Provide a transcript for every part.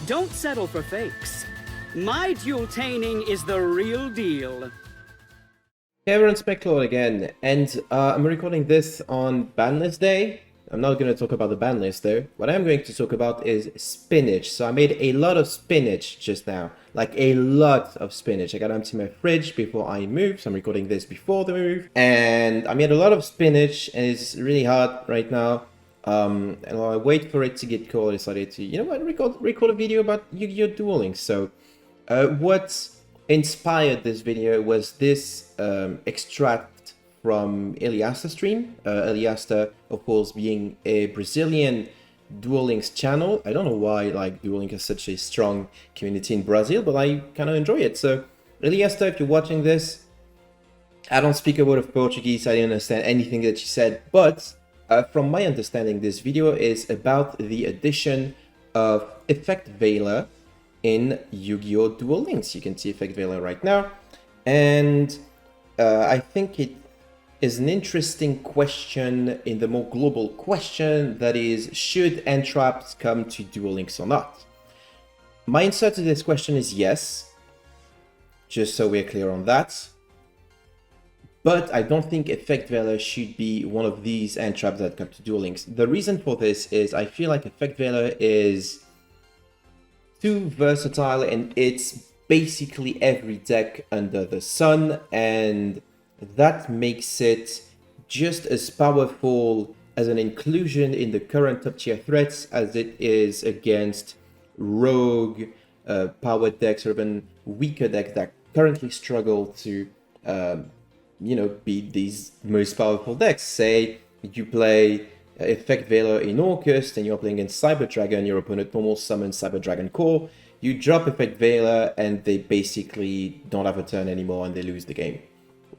Don't settle for fakes. My duel-taining is the real deal. Hey everyone, it's mekklord again, and I'm recording this on ban list day. I'm not going to talk about the ban list though. What I'm going to talk about is spinach. So I made a lot of spinach just now, like a lot of spinach. I got empty my fridge before I moved, so I'm recording this before the move. And I made a lot of spinach, and it's really hot right now. And while I wait for it to get cold, I decided to, you know what, record a video about Yu-Gi-Oh! Duel Links. So what inspired this video was this extract from Eliasta's stream. Eliasta, of course, being a Brazilian Duel Links channel. I don't know why like Duel Links has such a strong community in Brazil, but I kind of enjoy it. So Eliasta, if you're watching this, I don't speak a word of Portuguese. I didn't understand anything that she said, but from my understanding, this video is about the addition of Effect Veiler in Yu-Gi-Oh! Duel Links. You can see Effect Veiler right now. And I think it is an interesting question in the more global question, that is, should Handtraps come to Duel Links or not? My answer to this question is yes, just so we're clear on that. But I don't think Effect Veiler should be one of these Handtraps that come to Duel Links. The reason for this is I feel like Effect Veiler is too versatile, and it's basically every deck under the sun, and that makes it just as powerful as an inclusion in the current top tier threats as it is against rogue power decks or even weaker decks that currently struggle to beat these most powerful decks. Say you play Effect Veiler in August and you're playing against Cyber Dragon, your opponent normal summons Cyber Dragon Core, you drop Effect Veiler and they basically don't have a turn anymore and they lose the game,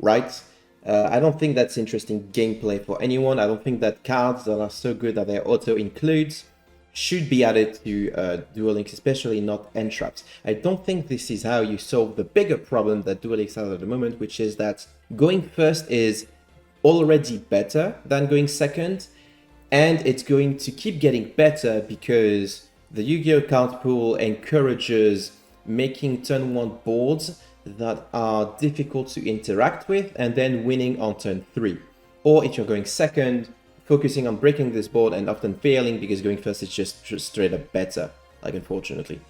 right? I don't think that's interesting gameplay for anyone. I don't think that cards that are so good that they're auto-includes should be added to Duel Links, especially not Handtraps. I don't think this is how you solve the bigger problem that Duel Links has at the moment, which is that going first is already better than going second, and it's going to keep getting better because the Yu-Gi-Oh! Card pool encourages making turn 1 boards that are difficult to interact with and then winning on turn 3. Or if you're going second, focusing on breaking this board and often failing because going first is just straight up better, like, unfortunately.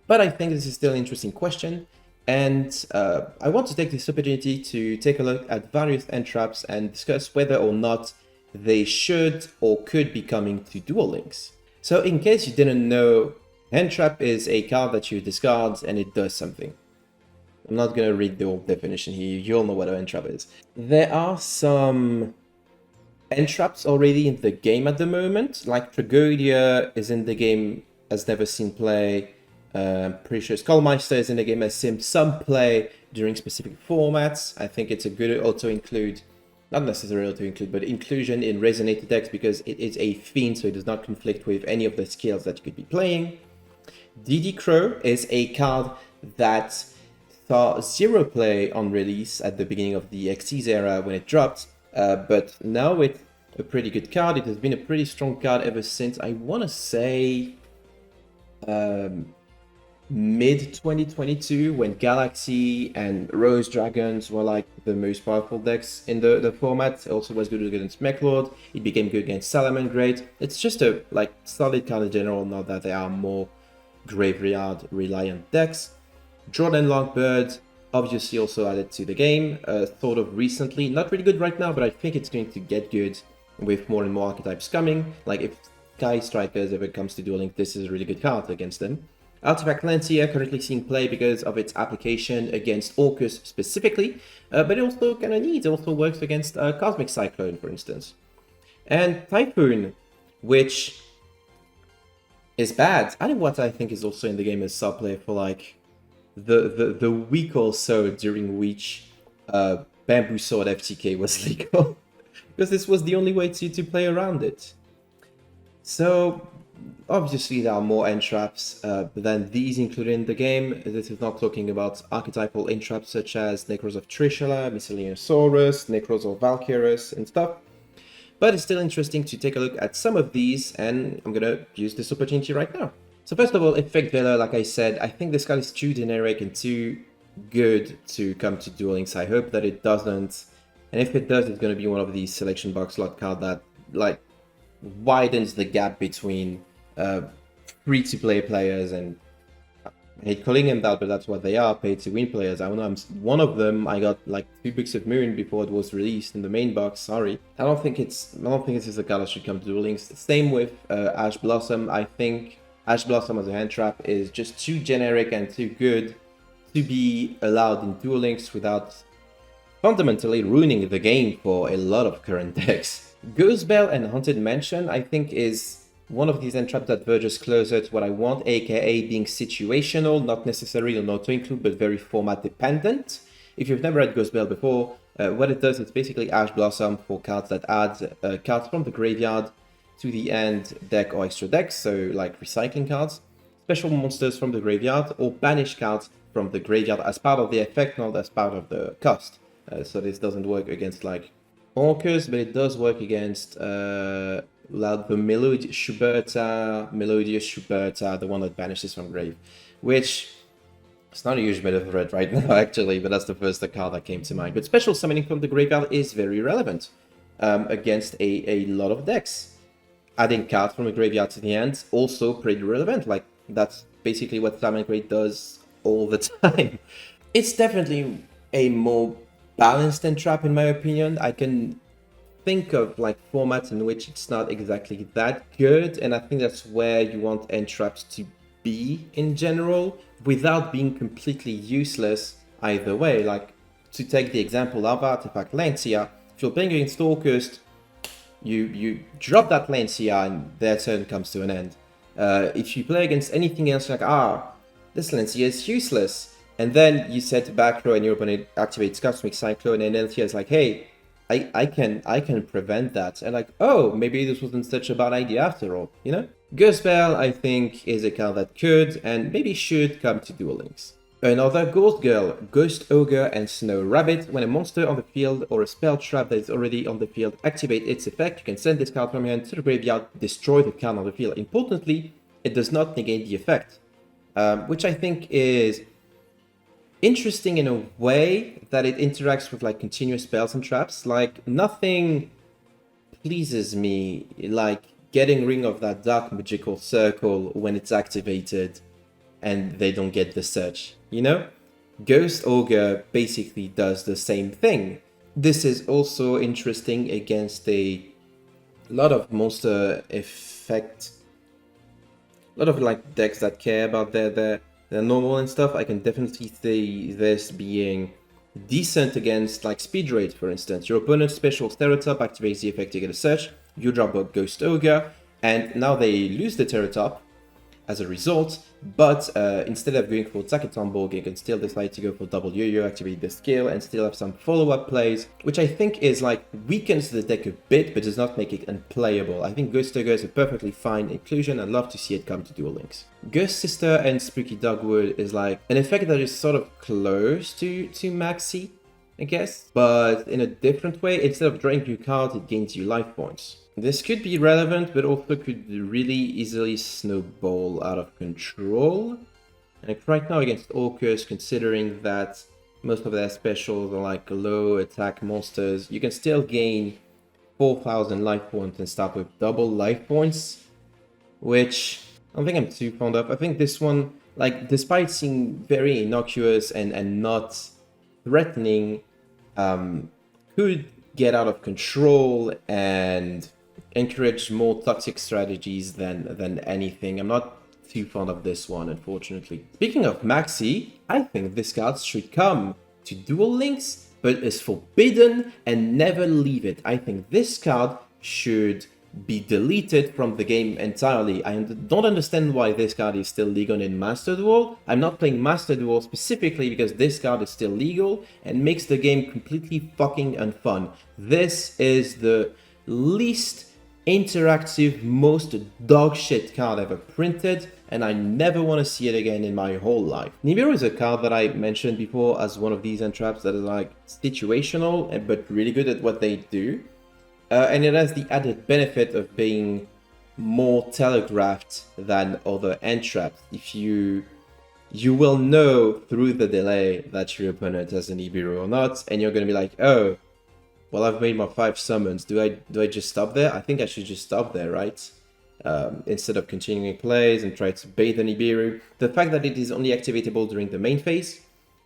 But I think this is still an interesting question, and I want to take this opportunity to take a look at various Handtraps and discuss whether or not they should or could be coming to Duel Links. So in case you didn't know, Handtrap is a card that you discard and it does something. I'm not going to read the whole definition here, you all know what a Handtrap is. There are some Handtraps already in the game at the moment, like Tragodia is in the game, has never seen play. Pretty sure Skullmeister is in the game, has seen some play during specific formats. I think it's a good auto-include, not necessarily auto-include, but inclusion in resonated decks because it is a fiend, so it does not conflict with any of the skills that you could be playing. DD Crow is a card that saw 0 play on release at the beginning of the Xyz era when it dropped. But now it's a pretty good card. It has been a pretty strong card ever since, I want to say, mid-2022, when Galaxy and Rose Dragons were like the most powerful decks in the format. It also was good against mekklord. It became good against Salamangreat. It's just a solid card in general, now that there are more graveyard-reliant decks. Jordan Longbird, obviously also added to the game, thought of recently. Not really good right now, but I think it's going to get good with more and more archetypes coming. Like if Sky Strikers ever comes to Duel Links, this is a really good card against them. Artifact Lancia currently seeing play because of its application against Orcus specifically, but it also kind of needs, it also works against Cosmic Cyclone, for instance. And Typhoon, which is bad. I think what I think is also in the game is subplay for like the week or so during which Bamboo Sword FTK was legal, because this was the only way to play around it. So obviously there are more Handtraps than these included in the game. This is not talking about archetypal Handtraps such as Necros of Trishula, Miscellaneousaurus, Necros of Valkyrus and stuff. But it's still interesting to take a look at some of these, and I'm gonna use this opportunity right now. So first of all, Effect Villa, like I said, I think this card is too generic and too good to come to Duel Links. I hope that it doesn't. And if it does, it's going to be one of these selection box slot cards that like widens the gap between free-to-play players and I hate calling them that, but that's what they are, pay-to-win players. I don't know, I'm one of them. I got like 2 Books of Moon before it was released in the main box. Sorry, I don't think this is a card that should come to Duel Links. Same with Ash Blossom. I think Ash Blossom as a hand trap is just too generic and too good to be allowed in Duel Links without fundamentally ruining the game for a lot of current decks. Ghost Bell and Haunted Mansion, I think, is one of these end traps that verges closer to what I want, aka being situational, not necessarily an auto-include, but very format dependent. If you've never read Ghost Bell before, what it does is basically Ash Blossom for cards that add cards from the graveyard to the end deck or extra decks, so like recycling cards, special monsters from the graveyard, or banish cards from the graveyard as part of the effect, not as part of the cost. So this doesn't work against like Orcus, but it does work against the Melodious Schuberta, the one that banishes from grave, which it's not a huge bit of threat right now actually, but that's the first card that came to mind. But special summoning from the graveyard is very relevant against a lot of decks. Adding cards from the graveyard to the end, also pretty relevant. Like that's basically what Salmon Crate does all the time. It's definitely a more balanced end trap in my opinion. I can think of like formats in which it's not exactly that good, and I think that's where you want end traps to be in general, without being completely useless either way. Like to take the example of Artifact Lancia, if you're playing against Orcus, you drop that Lancia and their turn comes to an end. If you play against anything else, like this Lancia is useless, and then you set back row and your opponent activates Cosmic Cyclone, and Lancia is like, hey, I can prevent that, and like, oh, maybe this wasn't such a bad idea after all, you know? Ghost Bell, I think, is a card that could and maybe should come to Duel Links. Another Ghost Girl, Ghost Ogre and Snow Rabbit. When a monster on the field or a spell trap that is already on the field activate its effect, you can send this card from your hand to the graveyard, destroy the card on the field. Importantly, it does not negate the effect, which I think is interesting in a way that it interacts with like continuous spells and traps. Like nothing pleases me like getting rid of that dark magical circle when it's activated and they don't get the search, you know? Ghost Ogre basically does the same thing. This is also interesting against a lot of monster effect, a lot of like decks that care about their normal and stuff. I can definitely see this being decent against like Speed Raid, for instance. Your opponent's special Terratop activates the effect to get a search, you drop a Ghost Ogre, and now they lose the Terratop as a result, but instead of going for Takatombo, you can still decide to go for double yo-yo, activate the skill, and still have some follow-up plays, which I think is like weakens the deck a bit, but does not make it unplayable. I think Ghost Ogre is a perfectly fine inclusion. I'd love to see it come to Duel Links. Ghost Sister and Spooky Dogwood is like an effect that is sort of close to Maxi, I guess, but in a different way. Instead of drawing you cards, it gains you life points. This could be relevant, but also could really easily snowball out of control. And like right now against Orcus, considering that most of their specials are like low attack monsters, you can still gain 4,000 life points and start with double life points, which I don't think I'm too fond of. I think this one, like, despite seeming very innocuous and not threatening, could get out of control and encourage more toxic strategies than anything. I'm not too fond of this one, unfortunately. Speaking of Maxi, I think this card should come to Duel Links, but is forbidden and never leave it. I think this card should be deleted from the game entirely. I don't understand why this card is still legal in Master Duel. I'm not playing Master Duel specifically because this card is still legal and makes the game completely fucking unfun. This is the least interactive, most dog shit card ever printed, and I never want to see it again in my whole life. Nibiru is a card that I mentioned before as one of these end traps that is like situational, but really good at what they do. And it has the added benefit of being more telegraphed than other Handtraps. If you will know through the delay that your opponent has an Nibiru or not, and you're gonna be like, oh, well, I've made my 5 summons. Do I just stop there? I think I should just stop there, right? Instead of continuing plays and try to bait the Nibiru. The fact that it is only activatable during the main phase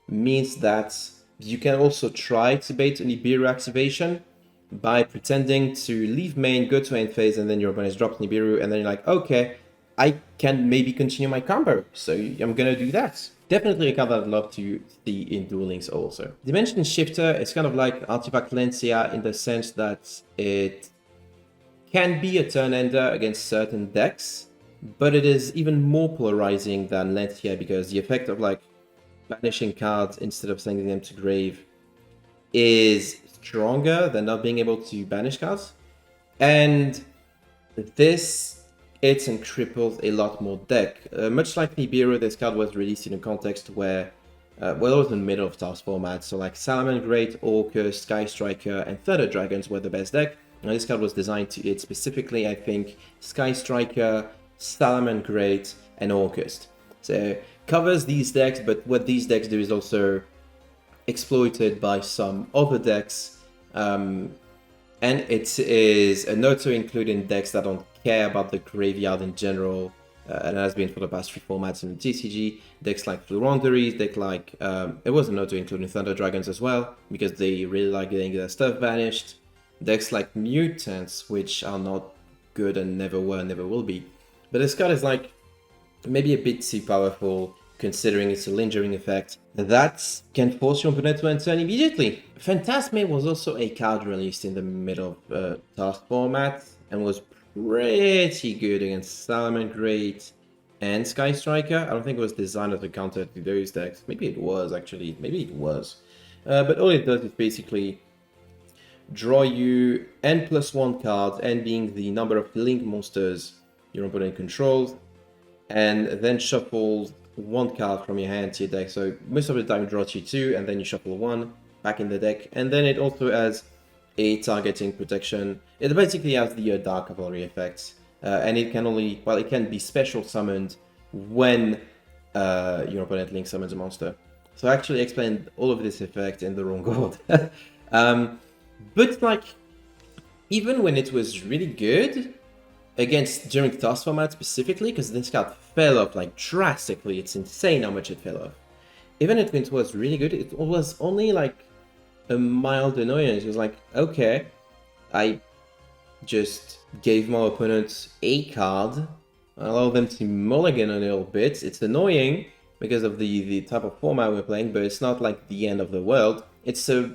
means that you can also try to bait a Nibiru activation by pretending to leave main, go to end phase, and then your opponent drops Nibiru, and then you're like, okay, I can maybe continue my combo, so I'm gonna do that. Definitely a card that I'd love to see in Duel Links also. Dimension Shifter is kind of like Artifact Lancia in the sense that it can be a turn ender against certain decks, but it is even more polarizing than Lancia because the effect of like banishing cards instead of sending them to grave is stronger than not being able to banish cards. And this hits and cripples a lot more deck. Much like Nibiru, this card was released in a context where, well, it was in the middle of task format, so like Salamangreat, Ogre, Sky Striker, and Thunder Dragons were the best deck. And this card was designed to hit specifically, I think, Sky Striker, Salamangreat, and August. So covers these decks, but what these decks do is also exploited by some other decks. And it is a note to include in decks that don't care about the graveyard in general, and has been for the past 3 formats in the TCG. Decks like Fluenderies, deck like it was a note to include in Thunder Dragons as well, because they really like getting their stuff banished. Decks like Mutants, which are not good and never were, never will be. But this card is like maybe a bit too powerful, considering it's a lingering effect that can force your opponent to enter immediately. Phantasme was also a card released in the middle of task format and was pretty good against Salamangreat and Sky Striker. I don't think it was designed as a counter to those decks. Maybe it was actually. Maybe it was. But all it does is basically draw you N+1 cards, N being the number of link monsters your opponent controls, and then shuffle 1 card from your hand to your deck. So most of the time it draws you 2, and then you shuffle 1 back in the deck. And then it also has a targeting protection. It basically has the Dark Cavalry effect, and it can only, well, it can be special summoned when your opponent link summons a monster. So I actually explained all of this effect in the wrong order. But like, even when it was really good against during task format specifically, because this card fell off like drastically, it's insane how much it fell off. Even if it was really good, it was only like a mild annoyance. It was like, okay, I just gave my opponent a card, allow them to mulligan a little bit. It's annoying because of the type of format we're playing, but it's not like the end of the world. It's a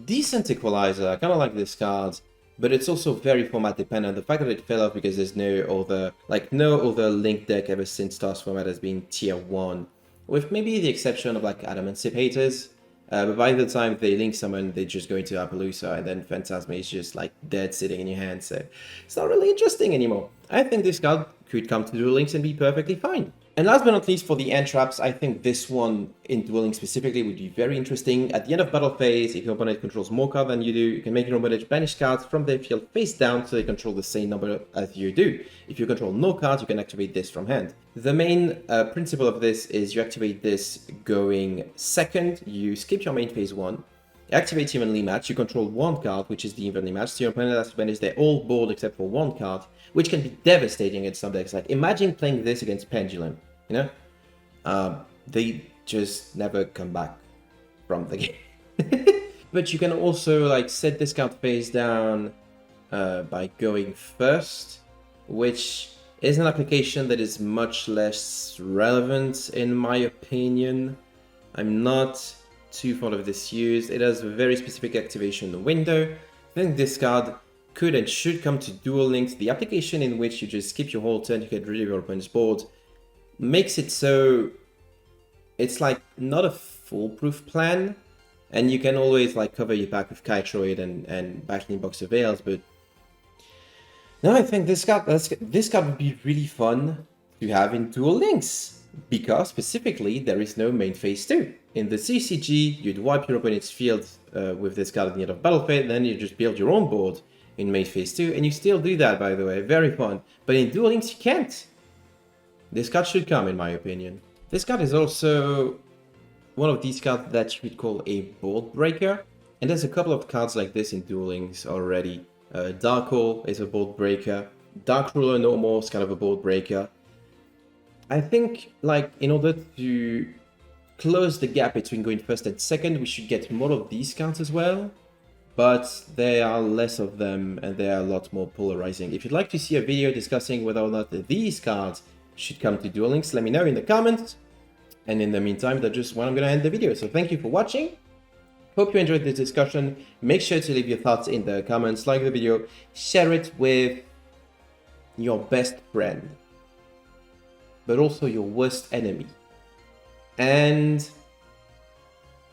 decent equalizer. I kind of like this card, but it's also very format dependent. The fact that it fell off because there's no other link deck ever since task format has been tier 1, with maybe the exception of like Adamantippators. But by the time they link summon, they just go into Appaloosa, and then Phantasme is just like dead sitting in your hand, so it's not really interesting anymore. I think this card could come to Duel Links and be perfectly fine. And last but not least, for the Handtraps, I think this one in Duel Links specifically would be very interesting. At the end of battle phase, if your opponent controls more cards than you do, you can make your opponent banish cards from their field face down so they control the same number as you do. If you control no cards, you can activate this from hand. The main principle of this is you activate this going second, you skip your main phase 1, you activate evenly match, you control 1 card, which is the evenly match, so your opponent has to banish their whole board except for 1 card, which can be devastating in some decks. Like, imagine playing this against Pendulum, you know? They just never come back from the game. But you can also, like, set this card face down by going first, which is an application that is much less relevant in my opinion. I'm not too fond of this use. It has a very specific activation window. I think this card could and should come to Duel Links. The application in which you just skip your whole turn to get rid of your opponent's board makes it so it's like not a foolproof plan, and you can always like cover your pack with Kytroid and Battling Box of Veils, but no, I think this card would be really fun to have in Duel Links, because specifically there is no main phase 2. In the CCG, you'd wipe your opponent's field with this card at the end of battle phase, then you just build your own board. in Mage Phase 2, and you still do that, by the way. Very fun. But in Duel Links, you can't. This card should come, in my opinion. This card is also one of these cards that you could call a board breaker. And there's a couple of cards like this in Duel Links already. Dark Hole is a board breaker. Dark Ruler no more is kind of a board breaker. I think, like, in order to close the gap between going first and second, we should get more of these cards as well. But there are less of them and they are a lot more polarizing. If you'd like to see a video discussing whether or not these cards should come to Duel Links, let me know in the comments. And in the meantime, that's just when I'm going to end the video. So thank you for watching. Hope you enjoyed this discussion. Make sure to leave your thoughts in the comments, like the video, share it with your best friend, but also your worst enemy. And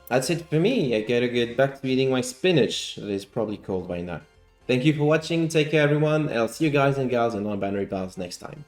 that's it for me. I gotta get back to eating my spinach that is probably cold by now. Thank you for watching. Take care, everyone. And I'll see you guys and gals and non-binary pals next time.